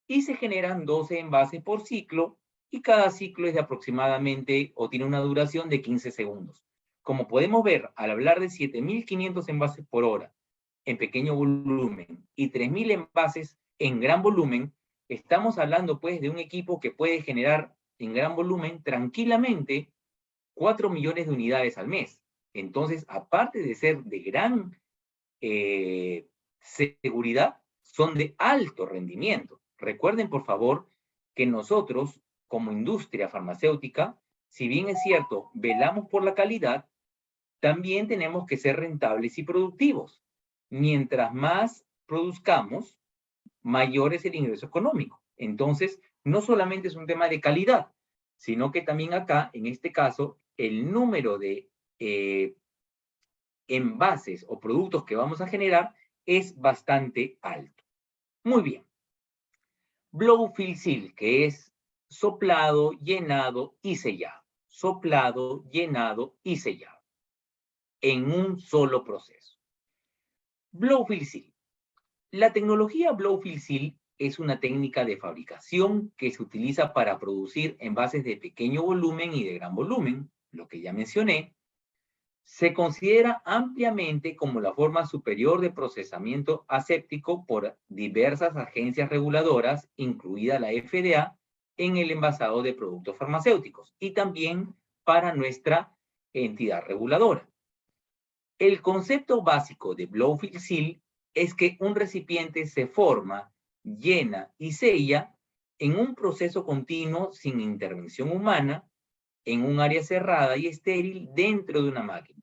y se generan 12 envases por ciclo y cada ciclo es de aproximadamente o tiene una duración de 15 segundos. Como podemos ver, al hablar de 7.500 envases por hora en pequeño volumen y 3.000 envases en gran volumen, estamos hablando pues de un equipo que puede generar en gran volumen tranquilamente 4 millones de unidades al mes. Entonces, aparte de ser de gran seguridad, son de alto rendimiento. Recuerden, por favor, que nosotros, como industria farmacéutica, si bien es cierto, velamos por la calidad, también tenemos que ser rentables y productivos. Mientras más produzcamos, mayor es el ingreso económico. Entonces, no solamente es un tema de calidad, sino que también acá, en este caso, el número de envases o productos que vamos a generar es bastante alto. Muy bien. Blow-Fill-Seal, que es soplado, llenado y sellado. Soplado, llenado y sellado. En un solo proceso. Blow-Fill-Seal. La tecnología Blow-Fill-Seal es una técnica de fabricación que se utiliza para producir envases de pequeño volumen y de gran volumen, lo que ya mencioné. Se considera ampliamente como la forma superior de procesamiento aséptico por diversas agencias reguladoras, incluida la FDA, en el envasado de productos farmacéuticos y también para nuestra entidad reguladora. El concepto básico de Blow-Fill-Seal es que un recipiente se forma, llena y sella en un proceso continuo sin intervención humana, en un área cerrada y estéril dentro de una máquina.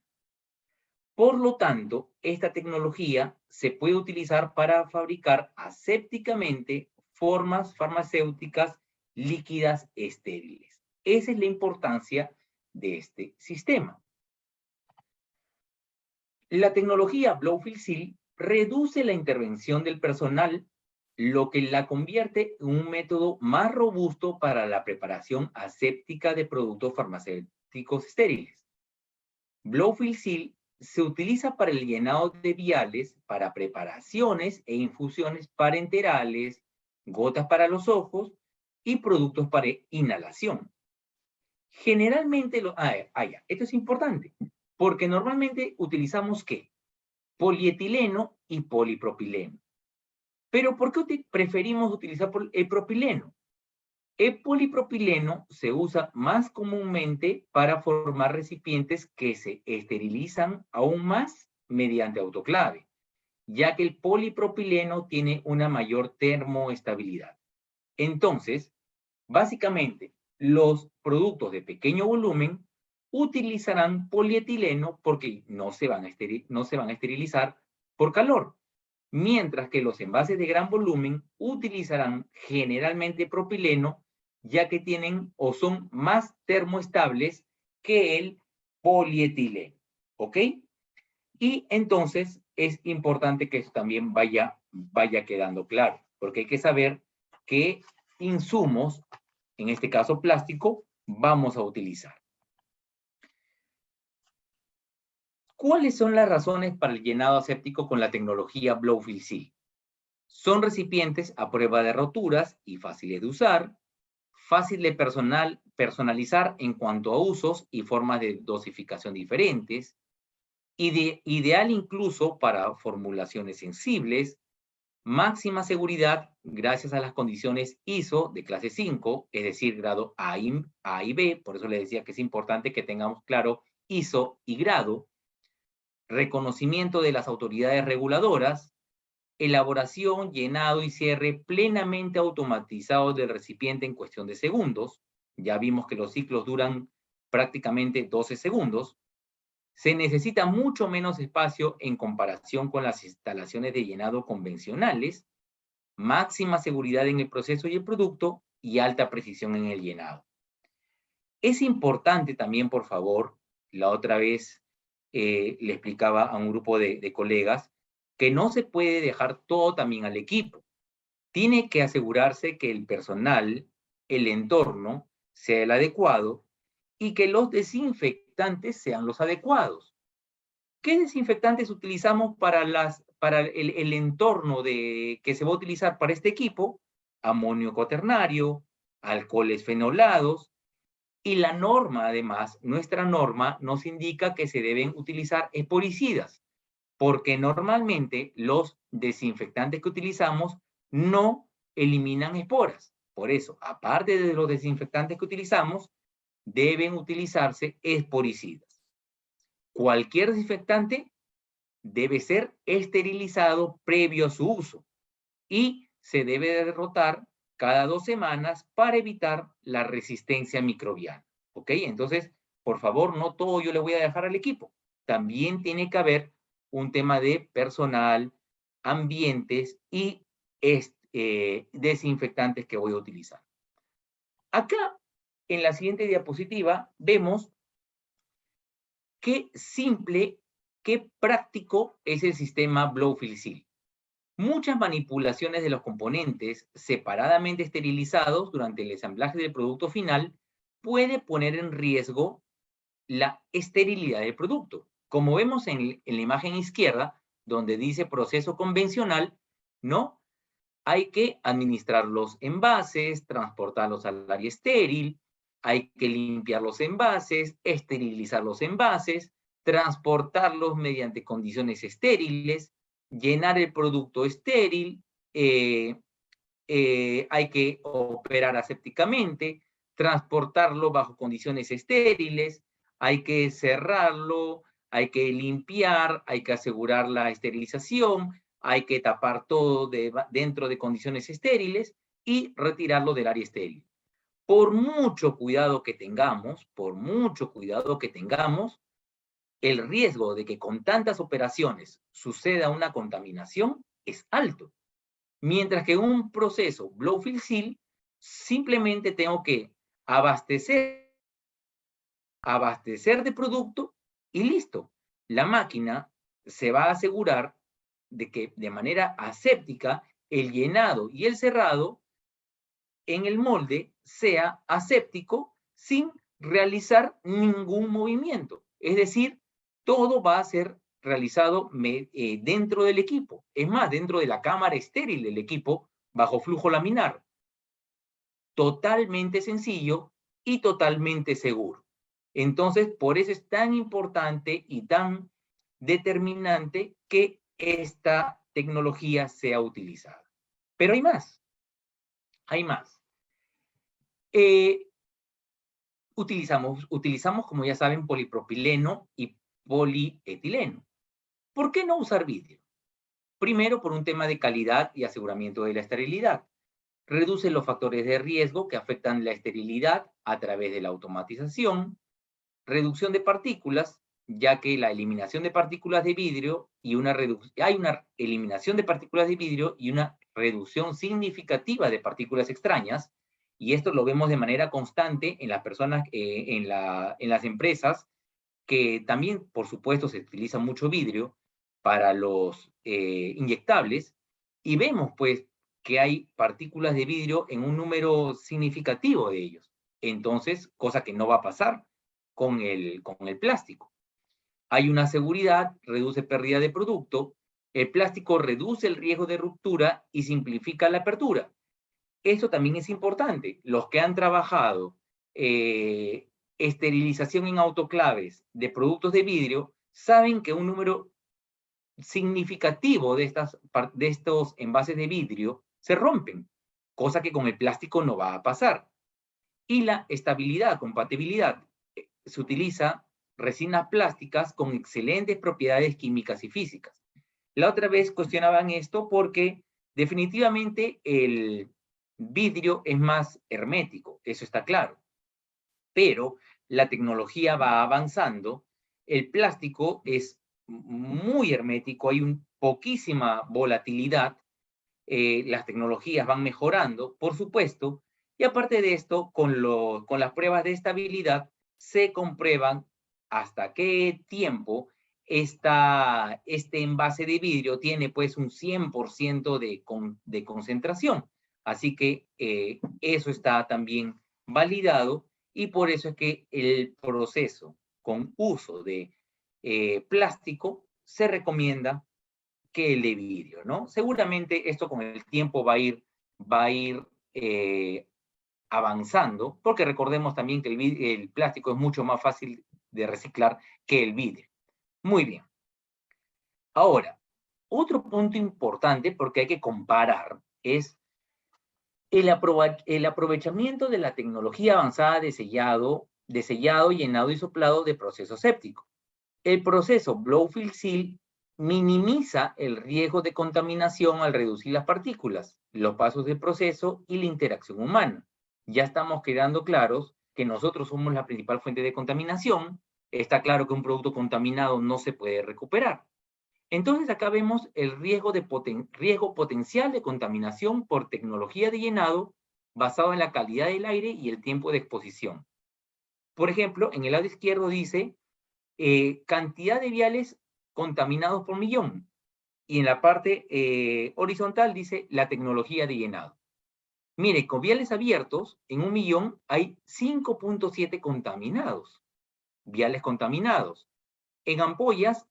Por lo tanto, esta tecnología se puede utilizar para fabricar asépticamente formas farmacéuticas líquidas estériles. Esa es la importancia de este sistema. La tecnología Blow-Fill-Seal reduce la intervención del personal, lo que la convierte en un método más robusto para la preparación aséptica de productos farmacéuticos estériles. Blow-Fill-Seal se utiliza para el llenado de viales, para preparaciones e infusiones parenterales, gotas para los ojos y productos para inhalación. Generalmente, esto es importante, porque normalmente utilizamos ¿qué? Polietileno y polipropileno. Pero ¿por qué preferimos utilizar el propileno? El polipropileno se usa más comúnmente para formar recipientes que se esterilizan aún más mediante autoclave, ya que el polipropileno tiene una mayor termoestabilidad. Entonces, básicamente, los productos de pequeño volumen utilizarán polietileno porque no se van a esterilizar por calor, mientras que los envases de gran volumen utilizarán generalmente propileno, ya que tienen o son más termoestables que el polietileno, ¿ok? Y entonces es importante que esto también vaya quedando claro, porque hay que saber qué insumos, en este caso plástico, vamos a utilizar. ¿Cuáles son las razones para el llenado aséptico con la tecnología Blow-Fill-Seal? Son recipientes a prueba de roturas y fáciles de usar, fácil de personalizar en cuanto a usos y formas de dosificación diferentes, ideal incluso para formulaciones sensibles, máxima seguridad gracias a las condiciones ISO de clase 5, es decir, grado A y B, por eso les decía que es importante que tengamos claro ISO y grado, reconocimiento de las autoridades reguladoras, elaboración, llenado y cierre plenamente automatizados del recipiente en cuestión de segundos. Ya vimos que los ciclos duran prácticamente 12 segundos. Se necesita mucho menos espacio en comparación con las instalaciones de llenado convencionales, máxima seguridad en el proceso y el producto y alta precisión en el llenado. Es importante también, por favor, la otra vez le explicaba a un grupo de colegas que no se puede dejar todo también al equipo. Tiene que asegurarse que el personal, el entorno, sea el adecuado y que los desinfectantes sean los adecuados. ¿Qué desinfectantes utilizamos para el entorno que se va a utilizar para este equipo? Amonio cuaternario, alcoholes fenolados, y la norma, además, nuestra norma nos indica que se deben utilizar esporicidas, porque normalmente los desinfectantes que utilizamos no eliminan esporas. Por eso, aparte de los desinfectantes que utilizamos, deben utilizarse esporicidas. Cualquier desinfectante debe ser esterilizado previo a su uso y se debe derrotar cada 2 semanas para evitar la resistencia microbiana. ¿Ok? Entonces, por favor, no todo yo le voy a dejar al equipo. También tiene que haber un tema de personal, ambientes y desinfectantes que voy a utilizar. Acá, en la siguiente diapositiva, vemos qué simple, qué práctico es el sistema Blow-Fill-Seal. Muchas manipulaciones de los componentes separadamente esterilizados durante el ensamblaje del producto final puede poner en riesgo la esterilidad del producto. Como vemos en la imagen izquierda, donde dice proceso convencional, ¿no? Hay que administrar los envases, transportarlos al área estéril, hay que limpiar los envases, esterilizar los envases, transportarlos mediante condiciones estériles, llenar el producto estéril, hay que operar asépticamente, transportarlo bajo condiciones estériles, hay que cerrarlo, hay que limpiar, hay que asegurar la esterilización, hay que tapar todo dentro de condiciones estériles y retirarlo del área estéril. Por mucho cuidado que tengamos, el riesgo de que con tantas operaciones suceda una contaminación es alto. Mientras que un proceso Blow-Fill-Seal simplemente tengo que abastecer de producto y listo. La máquina se va a asegurar de que de manera aséptica el llenado y el cerrado en el molde sea aséptico sin realizar ningún movimiento. Es decir, todo va a ser realizado dentro del equipo. Es más, dentro de la cámara estéril del equipo bajo flujo laminar. Totalmente sencillo y totalmente seguro. Entonces, por eso es tan importante y tan determinante que esta tecnología sea utilizada. Pero hay más. Hay más. Utilizamos, como ya saben, polipropileno y polietileno. ¿Por qué no usar vidrio? Primero, por un tema de calidad y aseguramiento de la esterilidad. Reduce los factores de riesgo que afectan la esterilidad a través de la automatización. Reducción de partículas, ya que la eliminación de partículas de vidrio hay una eliminación de partículas de vidrio y una reducción significativa de partículas extrañas, y esto lo vemos de manera constante en las personas, en las empresas, que también, por supuesto, se utiliza mucho vidrio para los inyectables, y vemos, pues, que hay partículas de vidrio en un número significativo de ellos. Entonces, cosa que no va a pasar con el plástico. Hay una seguridad, reduce pérdida de producto, el plástico reduce el riesgo de ruptura y simplifica la apertura. Esto también es importante. Los que han trabajado esterilización en autoclaves de productos de vidrio saben que un número significativo de estos envases de vidrio se rompen, cosa que con el plástico no va a pasar. Y la estabilidad, compatibilidad, se utiliza resinas plásticas con excelentes propiedades químicas y físicas. La otra vez cuestionaban esto porque definitivamente el vidrio es más hermético, eso está claro. Pero la tecnología va avanzando, el plástico es muy hermético, hay poquísima volatilidad, las tecnologías van mejorando, por supuesto, y aparte de esto, con las pruebas de estabilidad, se comprueban hasta qué tiempo este envase de vidrio tiene pues un 100% de concentración. Así que eso está también validado y por eso es que el proceso con uso de plástico se recomienda que el de vidrio, ¿no? Seguramente esto con el tiempo va a ir avanzando, porque recordemos también que el plástico es mucho más fácil de reciclar que el vidrio. Muy bien. Ahora, otro punto importante, porque hay que comparar, es el aprovechamiento de la tecnología avanzada de sellado, llenado y soplado de proceso séptico. El proceso Blow-Fill-Seal minimiza el riesgo de contaminación al reducir las partículas, los pasos del proceso y la interacción humana. Ya estamos quedando claros que nosotros somos la principal fuente de contaminación. Está claro que un producto contaminado no se puede recuperar. Entonces acá vemos el riesgo potencial de contaminación por tecnología de llenado basado en la calidad del aire y el tiempo de exposición. Por ejemplo, en el lado izquierdo dice cantidad de viales contaminados por millón. Y en la parte horizontal dice la tecnología de llenado. Mire, con viales abiertos, en 1 millón hay 5.7 contaminados. Viales contaminados. En ampollas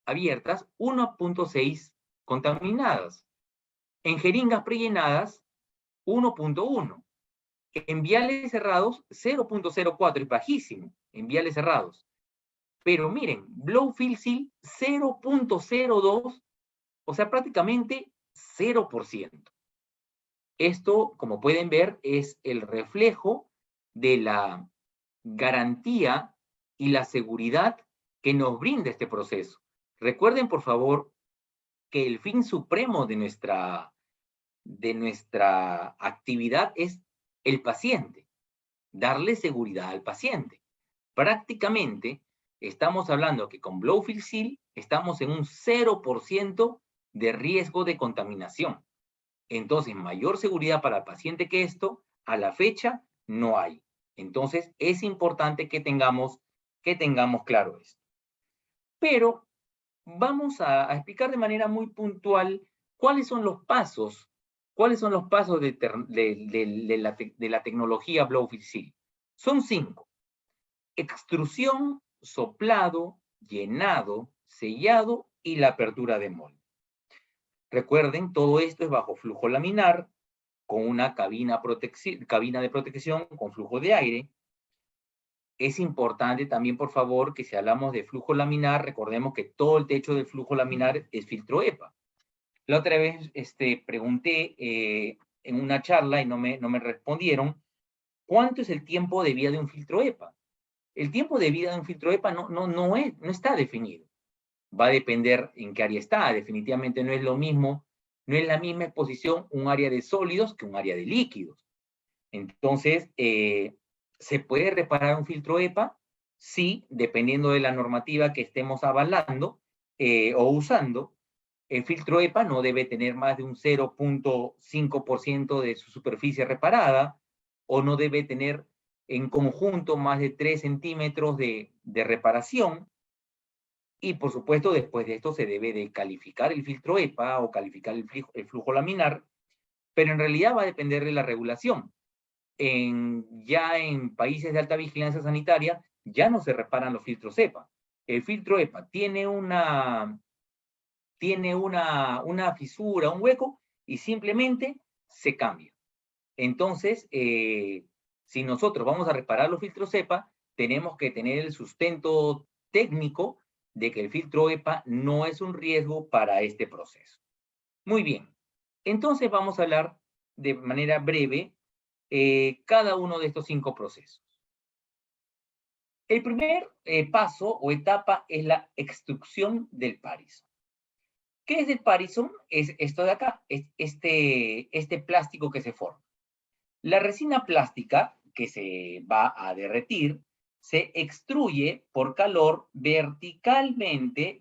abiertas, 1.6 contaminadas. En jeringas prellenadas, 1.1. En viales cerrados, 0.04, es bajísimo en viales cerrados. Pero miren, Blow-Fill-Seal 0.02, o sea, prácticamente 0%. Esto, como pueden ver, es el reflejo de la garantía y la seguridad que nos brinda este proceso. Recuerden, por favor, que el fin supremo de nuestra actividad es el paciente, darle seguridad al paciente. Prácticamente, estamos hablando que con Blow-Fill-Seal estamos en un 0% de riesgo de contaminación. Entonces, mayor seguridad para el paciente que esto, a la fecha, no hay. Entonces, es importante que tengamos claro esto. Pero vamos a explicar de manera muy puntual cuáles son los pasos de la tecnología Blow-Fill-Seal. Son 5. Extrusión, soplado, llenado, sellado y la apertura de molde. Recuerden, todo esto es bajo flujo laminar, con una cabina de protección con flujo de aire. Es importante también, por favor, que si hablamos de flujo laminar, recordemos que todo el techo del flujo laminar es filtro EPA. La otra vez pregunté en una charla y no me respondieron, ¿cuánto es el tiempo de vida de un filtro EPA? El tiempo de vida de un filtro EPA no está definido. Va a depender en qué área está. Definitivamente no es lo mismo, no es la misma exposición un área de sólidos que un área de líquidos. Entonces, ¿se puede reparar un filtro EPA? Sí, dependiendo de la normativa que estemos avalando o usando. El filtro EPA no debe tener más de un 0.5% de su superficie reparada o no debe tener en conjunto más de 3 centímetros de reparación. Y por supuesto, después de esto se debe de calificar el filtro EPA o calificar el flujo laminar, pero en realidad va a depender de la regulación. Ya en países de alta vigilancia sanitaria ya no se reparan los filtros EPA. El filtro EPA tiene una fisura, un hueco, y simplemente se cambia. Entonces, si nosotros vamos a reparar los filtros EPA, tenemos que tener el sustento técnico de que el filtro EPA no es un riesgo para este proceso. Muy bien, entonces vamos a hablar de manera breve cada uno de estos 5 procesos. El primer paso o etapa es la extrusión del Parison. ¿Qué es el Parison? Es esto de acá, es este plástico que se forma. La resina plástica que se va a derretir se extruye por calor verticalmente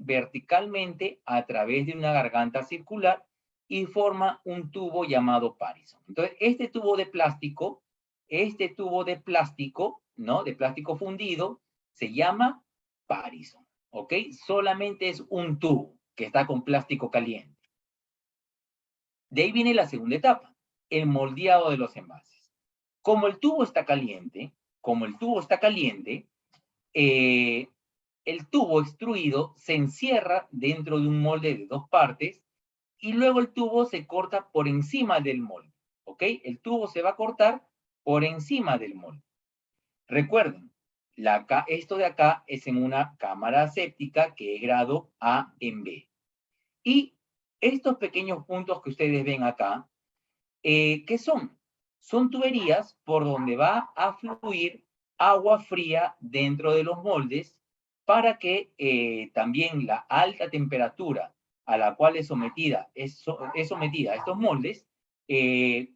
a través de una garganta circular y forma un tubo llamado Parison. Entonces, este tubo de plástico, ¿no? De plástico fundido, se llama Parison, ¿ok? Solamente es un tubo que está con plástico caliente. De ahí viene la segunda etapa, el moldeado de los envases. Como el tubo está caliente, el tubo extruido se encierra dentro de un molde de 2 partes y luego el tubo se corta por encima del molde, ¿ok? El tubo se va a cortar por encima del molde. Recuerden, esto de acá es en una cámara aséptica que es grado A en B. Y estos pequeños puntos que ustedes ven acá, ¿qué son? Son tuberías por donde va a fluir agua fría dentro de los moldes para que también la alta temperatura a la cual es sometida estos moldes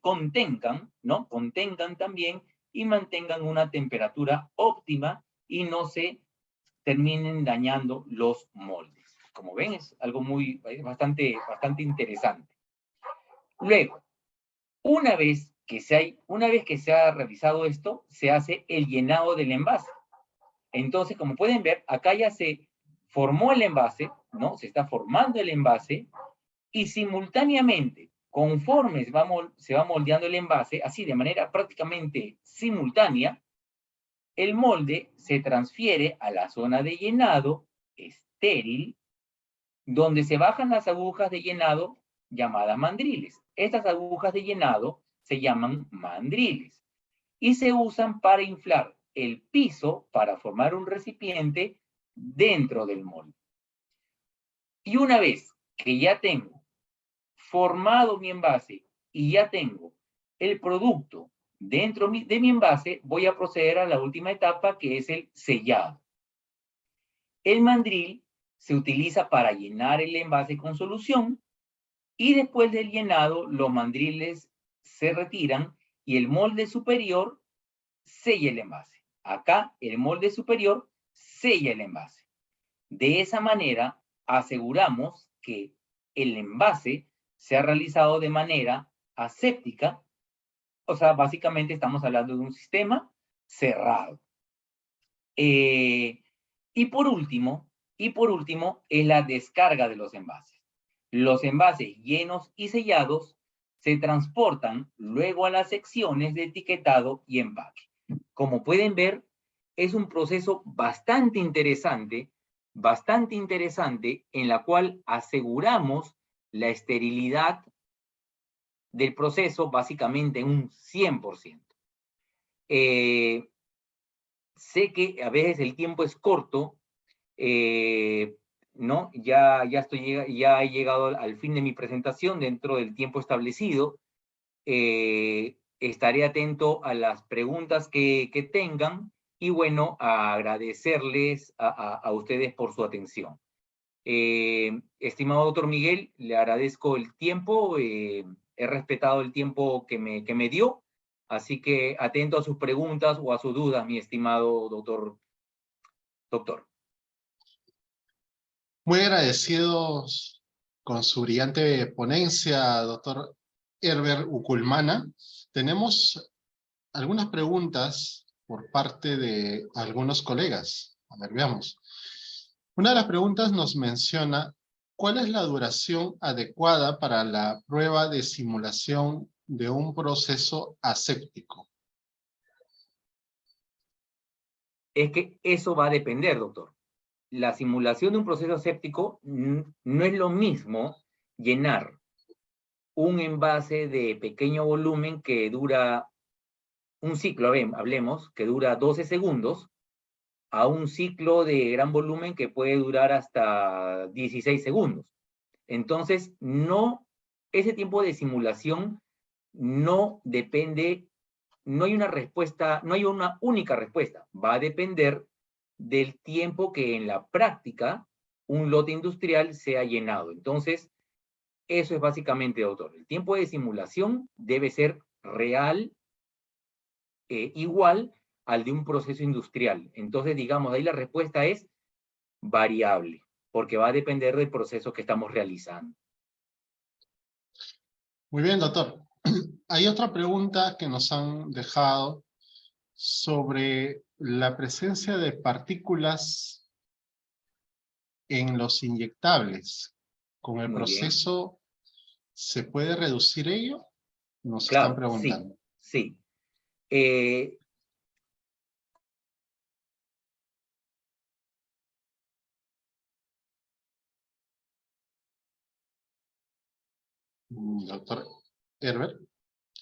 contengan, ¿no? Contengan también y mantengan una temperatura óptima y no se terminen dañando los moldes. Como ven, es algo bastante interesante. Luego, una vez que se ha realizado esto, se hace el llenado del envase. Entonces, como pueden ver, acá ya se formó el envase, ¿no? Se está formando el envase y simultáneamente, conforme se va moldeando el envase, así de manera prácticamente simultánea, el molde se transfiere a la zona de llenado estéril, donde se bajan las agujas de llenado llamadas mandriles. Estas agujas de llenado se llaman mandriles y se usan para inflar el piso para formar un recipiente dentro del molde. Y una vez que ya tengo formado mi envase y ya tengo el producto dentro de mi envase, voy a proceder a la última etapa, que es el sellado. El mandril se utiliza para llenar el envase con solución y después del llenado, los mandriles se retiran y el molde superior sella el envase. Acá, el molde superior sella el envase. De esa manera, aseguramos que el envase se ha realizado de manera aséptica. O sea, básicamente estamos hablando de un sistema cerrado. Y por último, es la descarga de los envases. Los envases llenos y sellados se transportan luego a las secciones de etiquetado y empaque. Como pueden ver, es un proceso bastante interesante en la cual aseguramos la esterilidad del proceso básicamente en un 100%. Sé que a veces el tiempo es corto, ¿no? Ya he llegado al fin de mi presentación dentro del tiempo establecido. Estaré atento a las preguntas que tengan y bueno, a agradecerles a ustedes por su atención. Estimado doctor Miguel, le agradezco el tiempo, he respetado el tiempo que me dio, así que atento a sus preguntas o a sus dudas, mi estimado doctor. Muy agradecidos con su brillante ponencia, doctor Herbert Uculmana. Tenemos algunas preguntas por parte de algunos colegas. A ver, veamos. Una de las preguntas nos menciona: ¿cuál es la duración adecuada para la prueba de simulación de un proceso aséptico? Es que eso va a depender, doctor. La simulación de un proceso aséptico no es lo mismo llenar un envase de pequeño volumen que dura un ciclo, hablemos, que dura 12 segundos, a un ciclo de gran volumen que puede durar hasta 16 segundos. Entonces, ese tiempo de simulación no depende, no hay una respuesta, no hay una única respuesta. Va a depender del tiempo que en la práctica un lote industrial sea llenado. Entonces, eso es básicamente, doctor. El tiempo de simulación debe ser real, igual al de un proceso industrial. Entonces, digamos, ahí la respuesta es variable, porque va a depender del proceso que estamos realizando. Muy bien, doctor. Hay otra pregunta que nos han dejado sobre la presencia de partículas en los inyectables. ¿Con el Muy bien. proceso se puede reducir ello? Nos están Claro, sí, preguntando. sí. Eh, Doctor Herbert,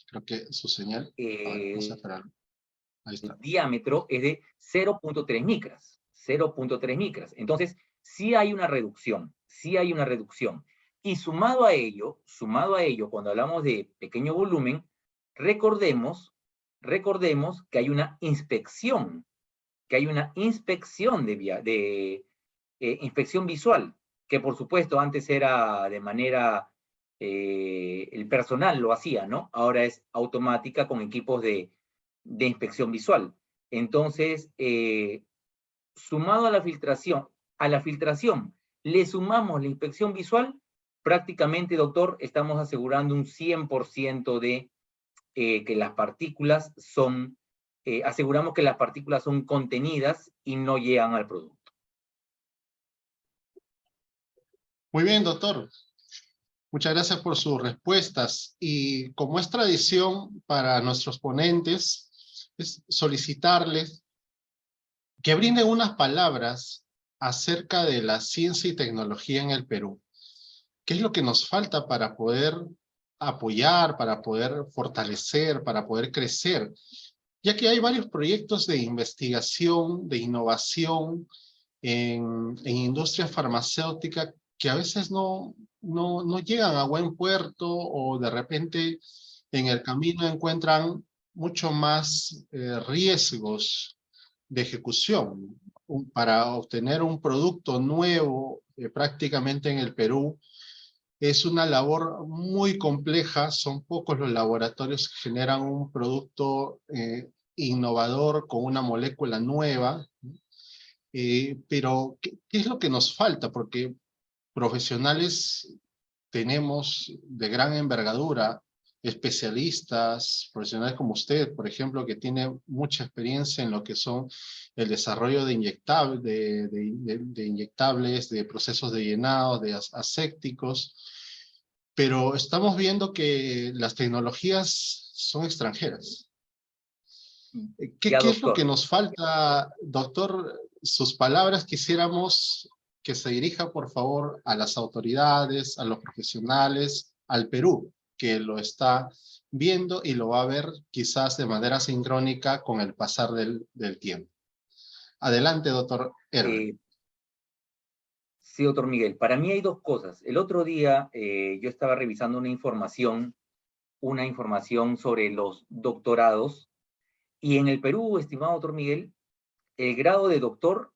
creo que su señal. A ver, vamos a eh, esperar. Ahí el está. diámetro es de 0.3 micras, 0.3 micras. Entonces, sí hay una reducción, sí hay una reducción. Y sumado a ello, cuando hablamos de pequeño volumen, recordemos que hay una inspección, de inspección visual, que por supuesto antes era de manera, el personal lo hacía, ¿no? Ahora es automática con equipos de inspección visual. Entonces, sumado a la filtración, le sumamos la inspección visual, prácticamente, doctor, estamos asegurando un 100% de que las partículas son, aseguramos que las partículas son contenidas y no llegan al producto. Muy bien, doctor. Muchas gracias por sus respuestas. Y como es tradición para nuestros ponentes, es solicitarles que brinden unas palabras acerca de la ciencia y tecnología en el Perú. ¿Qué es lo que nos falta para poder apoyar, para poder fortalecer, para poder crecer? Ya que hay varios proyectos de investigación, de innovación en industria farmacéutica que a veces no llegan a buen puerto, o de repente en el camino encuentran mucho más riesgos de ejecución. Para obtener un producto nuevo prácticamente en el Perú es una labor muy compleja. Son pocos los laboratorios que generan un producto innovador con una molécula nueva. Pero, ¿qué es lo que nos falta? Porque profesionales tenemos de gran envergadura, especialistas, profesionales como usted, por ejemplo, que tiene mucha experiencia en lo que son el desarrollo de inyectables, de procesos de llenado, de asépticos, pero estamos viendo que las tecnologías son extranjeras. Ya, ¿Qué es lo que doctor. nos falta, doctor? Sus palabras quisiéramos que se dirija, por favor, a las autoridades, a los profesionales, al Perú, que lo está viendo y lo va a ver quizás de manera sincrónica con el pasar del tiempo. Adelante, doctor Herbert. Sí, doctor Miguel. Para mí hay dos cosas. El otro día yo estaba revisando una información sobre los doctorados, y en el Perú, estimado doctor Miguel, el grado de doctor,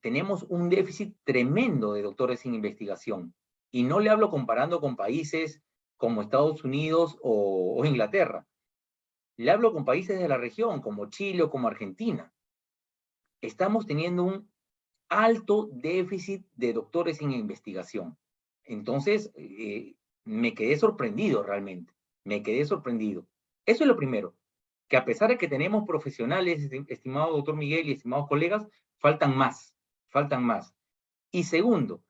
tenemos un déficit tremendo de doctores en investigación. Y no le hablo comparando con países como Estados Unidos o Inglaterra. Le hablo con países de la región, como Chile o como Argentina. Estamos teniendo un alto déficit de doctores en investigación. Entonces, me quedé sorprendido realmente. Me quedé sorprendido. Eso es lo primero, que a pesar de que tenemos profesionales, estimado doctor Miguel y estimados colegas, faltan más, faltan más. Y segundo,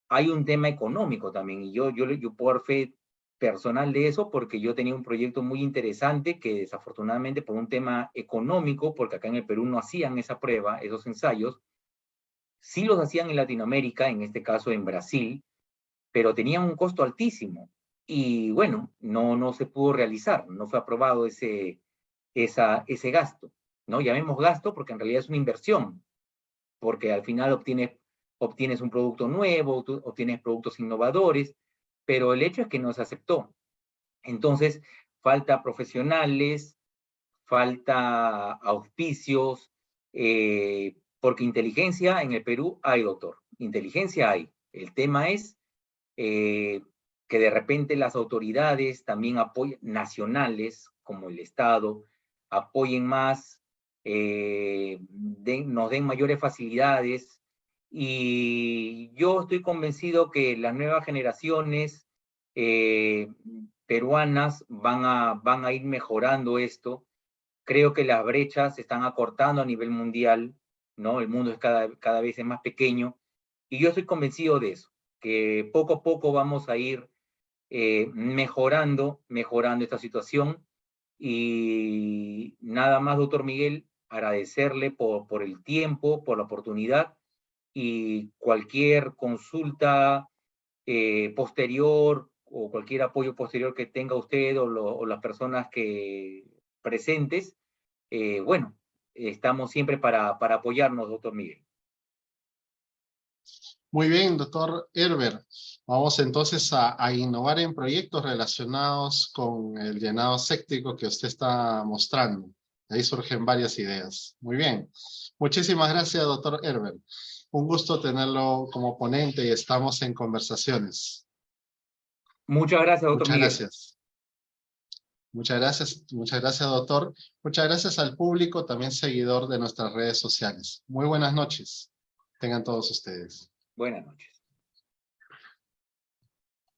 hay un tema económico también, y yo puedo dar fe personal de eso, porque yo tenía un proyecto muy interesante que desafortunadamente por un tema económico, porque acá en el Perú no hacían esa prueba, esos ensayos, sí los hacían en Latinoamérica, en este caso en Brasil, pero tenían un costo altísimo. Y bueno, no se pudo realizar, no fue aprobado ese gasto. ¿no? Llamemos gasto porque en realidad es una inversión, porque al final obtienes un producto nuevo, obtienes productos innovadores, pero el hecho es que no se aceptó. Entonces, falta profesionales, falta auspicios, porque inteligencia en el Perú hay, doctor. Inteligencia hay. El tema es que de repente las autoridades también apoyen, nacionales, como el Estado, apoyen más, nos den mayores facilidades. Y yo estoy convencido que las nuevas generaciones peruanas van a ir mejorando esto. Creo que las brechas se están acortando a nivel mundial, ¿no? El mundo es cada vez es más pequeño, y yo estoy convencido de eso, que poco a poco vamos a ir mejorando esta situación, y nada más, doctor Miguel, agradecerle por el tiempo, por la oportunidad, y cualquier consulta posterior o cualquier apoyo posterior que tenga usted o las personas que presentes, bueno, estamos siempre para apoyarnos, doctor Miguel. Muy bien, doctor Herbert. Vamos entonces a innovar en proyectos relacionados con el llenado séptico que usted está mostrando. Ahí surgen varias ideas. Muy bien. Muchísimas gracias, doctor Herbert. Un gusto tenerlo como ponente y estamos en conversaciones. Muchas gracias, doctor Muchas Miguel. gracias. Muchas gracias, doctor. Muchas gracias al público, también seguidor de nuestras redes sociales. Muy buenas noches. Tengan todos ustedes. Buenas noches.